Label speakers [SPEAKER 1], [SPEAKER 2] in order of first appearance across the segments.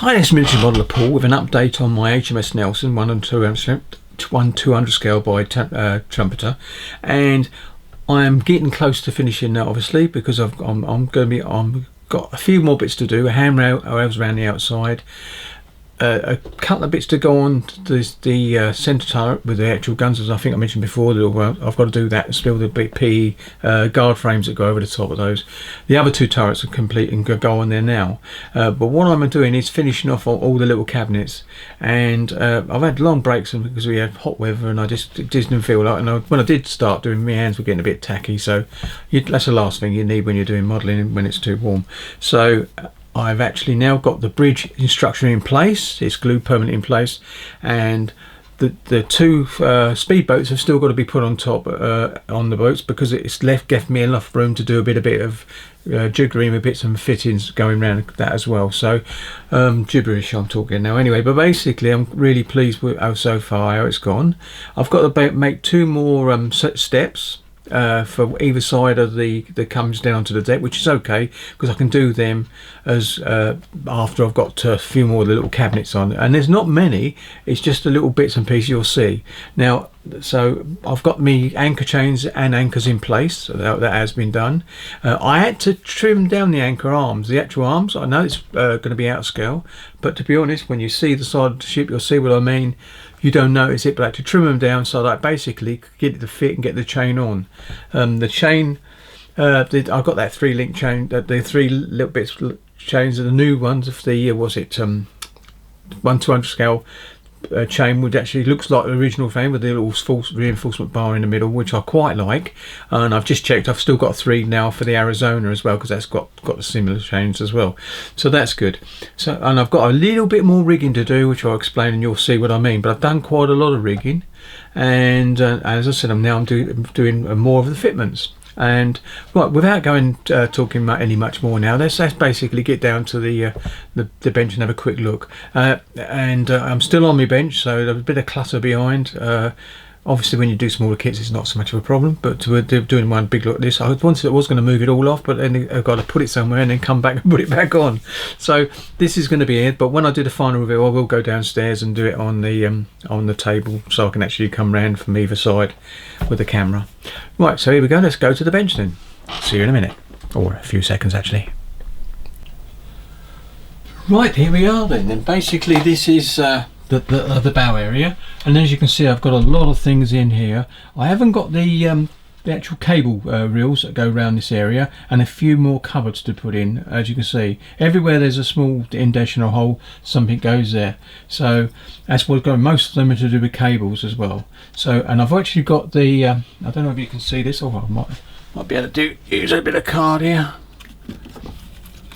[SPEAKER 1] Hi, this miniature model of Paul with an update on my HMS Nelson 1 and 2 200 scale by Trumpeter, and I am getting close to finishing now, obviously, because I've got a few more bits to do. Handrails around the outside, a couple of bits to go on the centre turret with the actual guns, as I think I mentioned before. I've got to do that. Still the big PE guard frames that go over the top of those. The other two turrets are complete and go on there now. But what I'm doing is finishing off all the little cabinets. And I've had long breaks because we had hot weather, and it didn't feel like. And when I did start doing, my hands were getting a bit tacky. So that's the last thing you need when you're doing modelling when it's too warm. So I've actually now got the bridge instruction in place. It's glued permanently in place, and the two speedboats have still got to be put on top on the boats, because it's left me enough room to do a bit of jiggering with bits and fittings going around that as well. So gibberish I'm talking now anyway, but basically I'm really pleased with so far how it's gone. I've got to make two more steps for either side of that comes down to the deck, which is okay because I can do them as after I've got a few more of the little cabinets on, and there's not many. It's just the little bits and pieces you'll see now. So I've got me anchor chains and anchors in place, so that has been done. I had to trim down the anchor arms, the actual arms. I know it's going to be out of scale, but to be honest, when you see the side of the ship, you'll see what I mean. You don't notice it, but I had to trim them down so that I basically could get it to fit and get the chain on. The chain, I've got that 3-link chain, the 3 little bits chains are the new ones of the 1 200 scale chain, which actually looks like the original frame with the little false reinforcement bar in the middle, which I quite like. And I've just checked, I've still got 3 now for the Arizona as well, because that's got the similar chains as well, so that's good. So, and I've got a little bit more rigging to do, which I'll explain and you'll see what I mean, but I've done quite a lot of rigging, and as I said, I'm doing more of the fitments. And right, without talking any much more now, let's basically get down to the bench and have a quick look. And I'm still on my bench, so there's a bit of clutter behind. Obviously, when you do smaller kits, it's not so much of a problem. But we're doing one big look at this. I was going to move it all off, but then I've got to put it somewhere and then come back and put it back on. So this is going to be it. But when I do the final review, I will go downstairs and do it on the table, so I can actually come round from either side with the camera. Right, so here we go. Let's go to the bench then. See you in a minute, or a few seconds actually. Right, here we are then. And basically, this is the bow area, and as you can see, I've got a lot of things in here. I haven't got the actual cable reels that go around this area, and a few more cupboards to put in. As you can see, everywhere there's a small indentation or hole, something goes there. So that's what's going. Most of them are to do with cables as well. So, and I've actually got the I don't know if you can see this, or I might be able to use a bit of card here.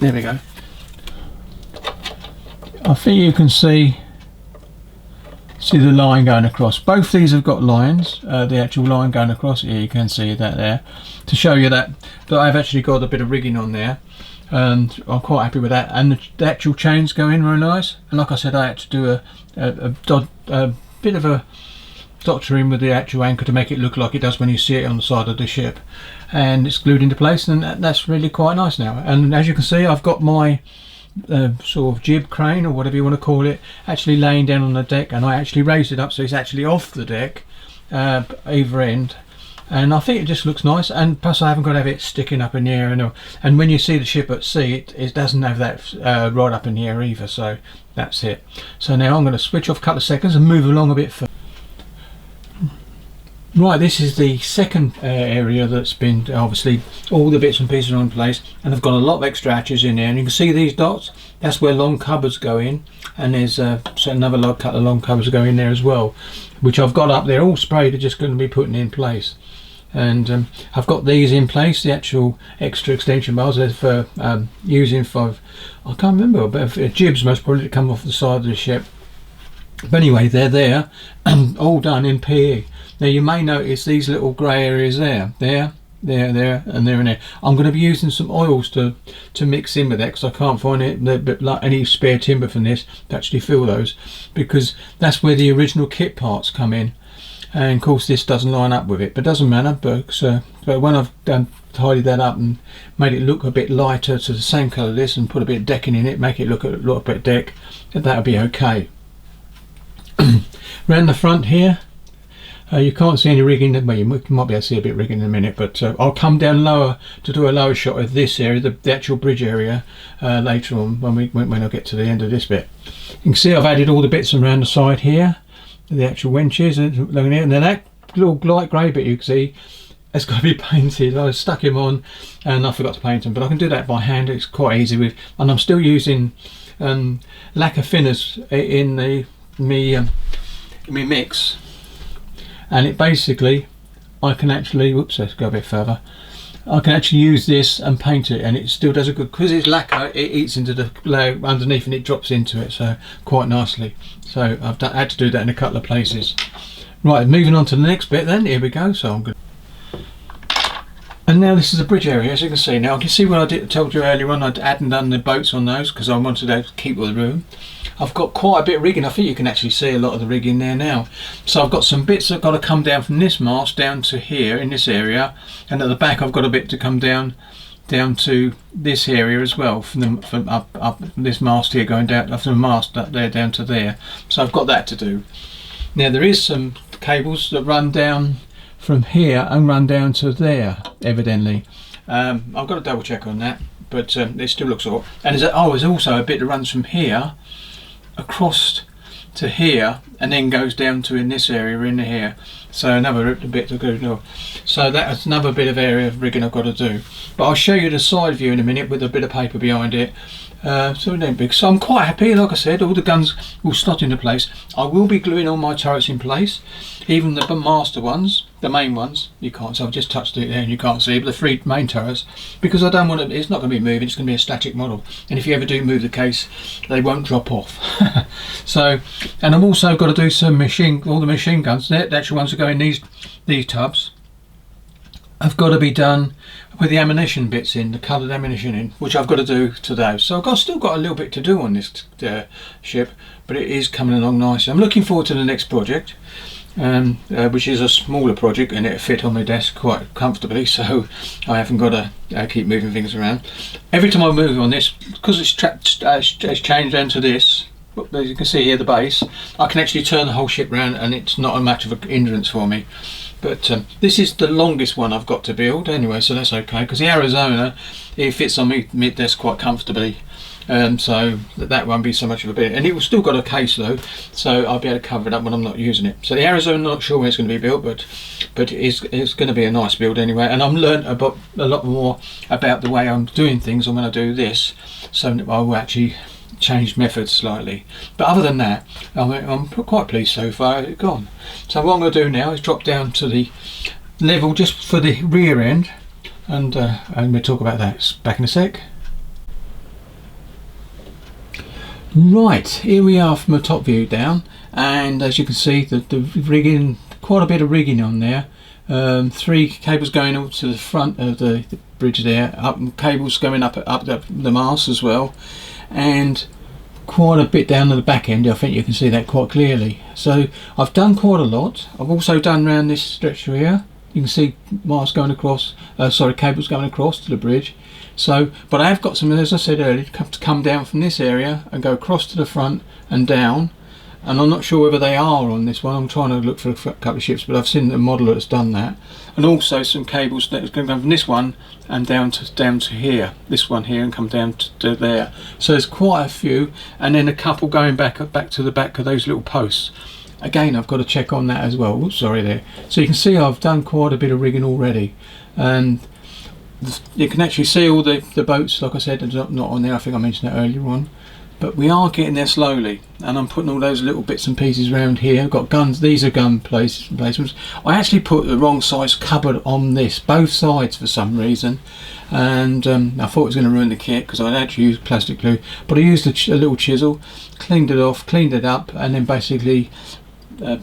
[SPEAKER 1] There we go. I think you can see the line going across. Both these have got lines, the actual line going across. Here you can see that there, to show you that I've actually got a bit of rigging on there, and I'm quite happy with that. And the actual chains go in very nice, and like I said, I had to do a bit of a doctoring with the actual anchor to make it look like it does when you see it on the side of the ship, and it's glued into place, and that's really quite nice now. And as you can see, I've got my sort of jib crane, or whatever you want to call it, actually laying down on the deck, and I actually raised it up so it's actually off the deck either end, and I think it just looks nice. And plus I haven't got to have it sticking up in the air, and when you see the ship at sea, it doesn't have that right up in the air either, so that's it. So now I'm going to switch off a couple of seconds and move along a bit further. Right, this is the second area that's been, obviously all the bits and pieces are in place, and I've got a lot of extra hatches in there, and you can see these dots, that's where long cupboards go in, and there's another couple of long cupboards go in there as well, which I've got up there all sprayed, are just going to be putting in place. And I've got these in place, the actual extra extension bars for using for, I can't remember, but jibs most probably to come off the side of the ship. But anyway, they're there, all done in PE. Now you may notice these little grey areas there, and there. I'm going to be using some oils to mix in with that, because I can't find any spare timber from this to actually fill those, because that's where the original kit parts come in. And of course this doesn't line up with it, but it doesn't matter, but when I've tidied that up and made it look a bit lighter to the same colour as this, and put a bit of decking in it, make it look a bit deck, and that'll be okay. Around the front here, you can't see any rigging. Well, you might be able to see a bit of rigging in a minute, but I'll come down lower to do a lower shot of this area, the actual bridge area, later on when I get to the end of this bit. You can see I've added all the bits around the side here, the actual winches, and then that little light grey bit you can see, it's got to be painted. I stuck him on and I forgot to paint them, but I can do that by hand. It's quite easy with, and I'm still using lacquer thinners in the me mix, and it basically, I can actually, whoops, let's go a bit further, I can actually use this and paint it, and it still does a good, because it's lacquer, it eats into the layer underneath and it drops into it, so quite nicely. So I've had to do that in a couple of places. Right, moving on to the next bit then, here we go. So I'm good. And now this is the bridge area, as you can see. Now I can see what I told you earlier on, I hadn't done the boats on those because I wanted to keep all the room. I've got quite a bit of rigging. I think you can actually see a lot of the rigging there now. So I've got some bits that have got to come down from this mast down to here in this area, and at the back I've got a bit to come down to this area as well, from up this mast here, going down from the mast up there down to there. So I've got that to do. Now there is some cables that run down from here and run down to there, evidently. I've got to double check on that, but it still looks all. And there's also a bit that runs from here across to here and then goes down to in this area in here. So another bit to go. So that's another bit of area of rigging I've got to do. But I'll show you the side view in a minute with a bit of paper behind it. So I'm quite happy. Like I said, all the guns will slot into place. I will be gluing all my turrets in place, even the master ones, the main ones. You can't, so I've just touched it there and you can't see, but the three main turrets, because I don't want it, it's not going to be moving, it's going to be a static model, and if you ever do move the case, they won't drop off. So, and I've also got to do some all the machine guns, the actual ones that go in these tubs, have got to be done with the ammunition bits in, the coloured ammunition in, which I've got to do today. So still got a little bit to do on this ship, but it is coming along nicely. I'm looking forward to the next project, which is a smaller project, and it'll fit on my desk quite comfortably, so I haven't got to keep moving things around. Every time I move on this, because it's changed down to this, as you can see here, the base, I can actually turn the whole ship around and it's not much of a hindrance for me. But this is the longest one I've got to build anyway, so that's okay, because the Arizona, it fits on my desk quite comfortably, so that won't be so much of a bit. And it will still got a case though, so I'll be able to cover it up when I'm not using it. So the Arizona, I'm not sure where it's going to be built, but it's going to be a nice build anyway. And I've learned about a lot more about the way I'm doing things when I do this, so I will actually changed methods slightly, but other than that, I'm quite pleased so far. It's gone. So what I'm going to do now is drop down to the level just for the rear end, and we'll talk about that back in a sec. Right, here we are from the top view down, and as you can see, the rigging, quite a bit of rigging on there. 3 cables going up to the front of the bridge there, up cables going up the mast as well, and quite a bit down to the back end. I think you can see that quite clearly. So I've done quite a lot. I've also done around this stretch here. You can see cables going across to the bridge. So, but I have got some, as I said earlier, to come down from this area and go across to the front and down. And I'm not sure whether they are on this one. I'm trying to look for a couple of ships, but I've seen the model that's done that. And also some cables that's going to come from this one and down to here, this one here, and come down to there. So there's quite a few, and then a couple going back to the back of those little posts. Again, I've got to check on that as well. Oops, sorry there. So you can see I've done quite a bit of rigging already, and you can actually see all the boats. Like I said, are not on there. I think I mentioned that earlier on. But we are getting there slowly, and I'm putting all those little bits and pieces around here. I've got guns, these are gun placements. I actually put the wrong size cupboard on this, both sides for some reason, and I thought it was going to ruin the kit because I'd actually used plastic glue, but I used a little chisel, cleaned it off, cleaned it up, and then basically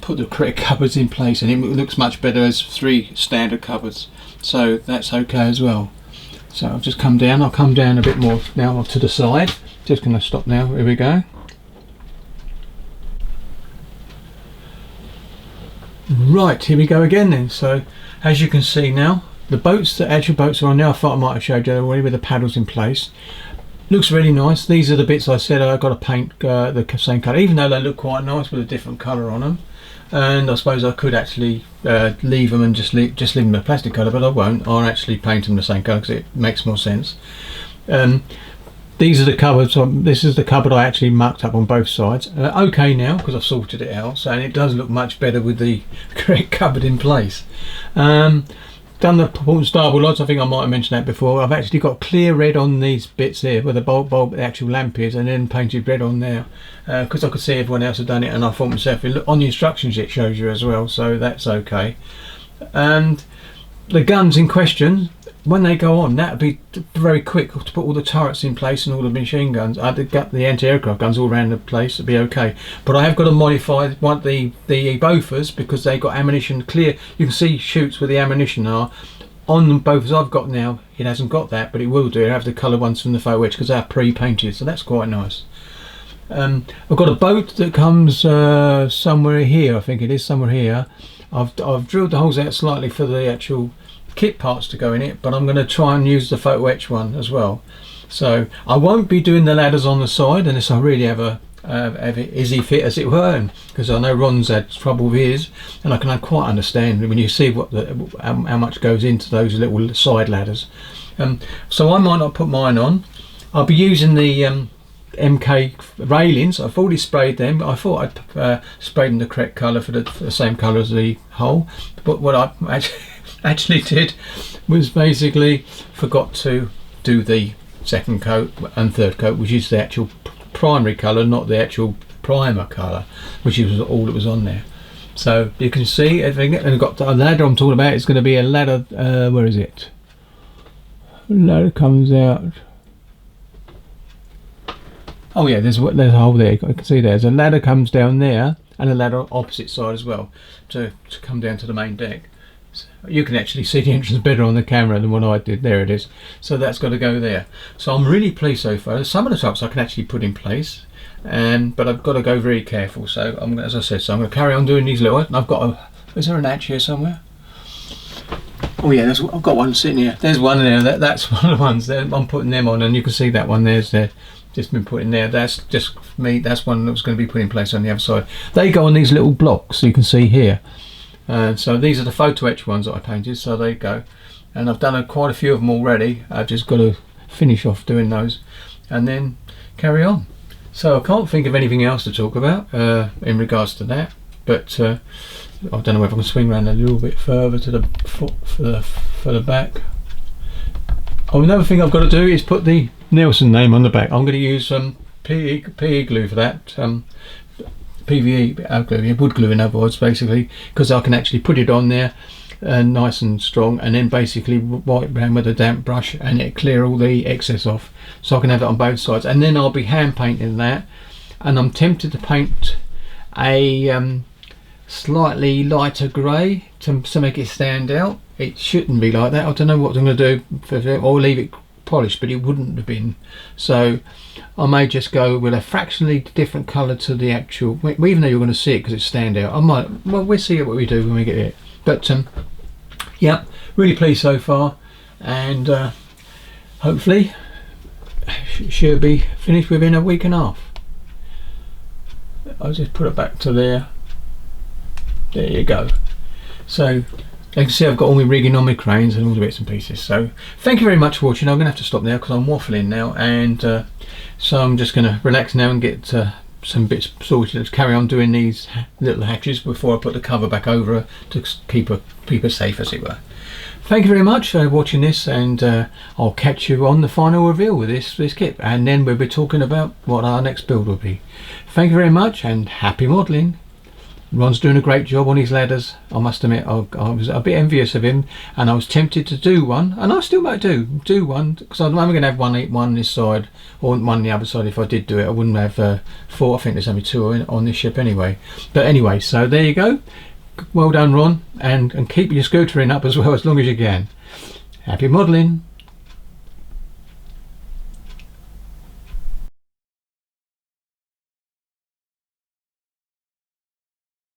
[SPEAKER 1] put the correct cupboards in place, and it looks much better as 3 standard cupboards, so that's okay as well. So I've just come down, I'll come down a bit more now to the side. Just going to stop now, here we go. Right, here we go again then. So as you can see now, the boats, the actual boats are on there. I thought I might have showed you already with the paddles in place. Looks really nice. These are the bits I said I've got to paint the same colour, even though they look quite nice with a different colour on them. And I suppose I could actually leave them and just leave them a plastic colour, but I won't. I'll actually paint them the same colour because it makes more sense. These are the cupboards. This is the cupboard I actually marked up on both sides. Okay now, because I've sorted it out, so and it does look much better with the correct cupboard in place. Done the port and starboard lights. I think I might have mentioned that before. I've actually got clear red on these bits here where the bulb the actual lamp is, and then painted red on there because I could see everyone else had done it, and I thought myself, on the instructions it shows you as well, so that's okay. And the guns in question, when they go on, that would be very quick to put all the turrets in place and all the machine guns. The anti-aircraft guns all around the place, it'd be okay. But I have got to modify the Bofors because they got ammunition clear. You can see chutes where the ammunition are. On the Bofors I've got now, it hasn't got that, but it will do. It have the colour ones from the photo etch because they're pre-painted, so that's quite nice. I've got a boat that comes somewhere here. I think it is somewhere here. I've drilled the holes out slightly for the actual kit parts to go in it, but I'm going to try and use the photo etch one as well. So I won't be doing the ladders on the side unless I really have it easy fit, as it were, because I know Ron's had trouble with his, and I can quite understand when you see how much goes into those little side ladders. So I might not put mine on. I'll be using the MK railings. I've already sprayed them. I thought I'd sprayed them the correct colour for the same colour as the hull, but what I actually did was basically forgot to do the second coat and third coat, which is the actual primary colour, not the actual primer colour, which was all that was on there. So you can see everything. And I've got a ladder I'm talking about. It's going to be a ladder. Where is it? Ladder comes out. Oh yeah, there's a hole there. I can see there's a ladder comes down there, and a ladder opposite side as well to come down to the main deck. You can actually see the entrance better on the camera than what I did. There it is. So that's got to go there. So I'm really pleased so far. Some of the tops I can actually put in place, but I've got to go very careful. So as I said, I'm going to carry on doing these little. I've got is there an hatch here somewhere? Oh yeah, I've got one sitting here. There's one there. That's one of the ones there. I'm putting them on, and you can see that one there's there. Just been put in there. That's just me. That's one that was going to be put in place on the other side. They go on these little blocks, so you can see here. So these are the photo etch ones that I painted, so there you go. And I've done quite a few of them already. I've just got to finish off doing those and then carry on. So I can't think of anything else to talk about in regards to that, but I don't know if I can swing around a little bit further to the foot for the back. Oh, another thing I've got to do is put the Nelson name on the back. I'm going to use PE glue for that. PVE glue, wood glue in other words, basically, because I can actually put it on there nice and strong, and then basically wipe around with a damp brush and it clear all the excess off, so I can have it on both sides. And then I'll be hand painting that, and I'm tempted to paint a slightly lighter grey to make it stand out. It shouldn't be like that. I don't know what I'm going to do or leave it polished, but it wouldn't have been. So I may just go with a fractionally different colour to the actual, even though you're going to see it because it's stand out. I might, well, we'll see what we do when we get it. But yeah, really pleased so far, and hopefully she'll be finished within a week and a half. I'll just put it back to there. There you go. So you can see I've got all my rigging on my cranes and all the bits and pieces. So thank you very much for watching. I'm going to have to stop now because I'm waffling now, and so I'm just going to relax now and get some bits sorted to carry on doing these little hatches before I put the cover back over her to keep her safe, as it were. Thank you very much for watching this, and I'll catch you on the final reveal with this kit, and then we'll be talking about what our next build will be. Thank you very much, and happy modelling. Ron's doing a great job on his ladders. I must admit, I was a bit envious of him, and I was tempted to do one, and I still might do one, because I'm only going to have one this side or one on the other side. If I did do it, I wouldn't have four. I think there's only two on this ship anyway. But anyway, so there you go. Well done, Ron, and keep your scootering up as well as long as you can. Happy modelling.